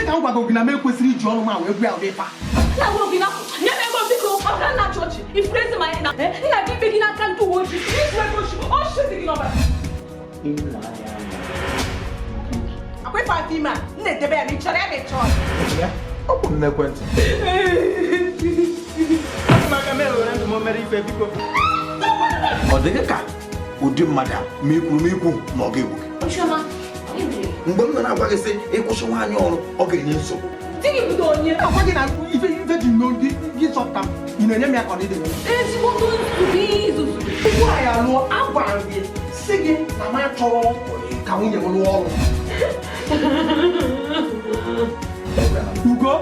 ka m gwago gị na m ekwesịrị iji ọnụ ma wee gwa ya ụdị fa. Na gwụrụ gị n'afọ, nye m ego biko, ọ bụla na chọọchị, ifurezi ma anyị na. Ị ga-aga ikpe gị n'aka ndị uwe ojii, ifu ego oshi dị gị n'ọbara. Akwa ife afọ ime a, m na-edebe ya ma ị chọrọ ya ma ị chọrọ. Ọ bụ m n'ekwentị. Maka m ewere ndụ m mere ife biko. Ọ dịghị ka ụdị mmadụ a ma ikwu ma ọ ga-egbu gị. Chioma, Mgbe m na-agwa gị sị ịkwụsị nwaanyị ọrụ ọ ga-enye nsogbu. di gị bido onye. Agwa gị na ife ji n'olu gị zọpụta m, ị na-enye m ya ka ọ dị. Ezigbo nzuzu izuzu. Tupu anyị alụọ, agwara m gị sị gị na m achọrọ ka nwunye m lụọ ọrụ. Ugo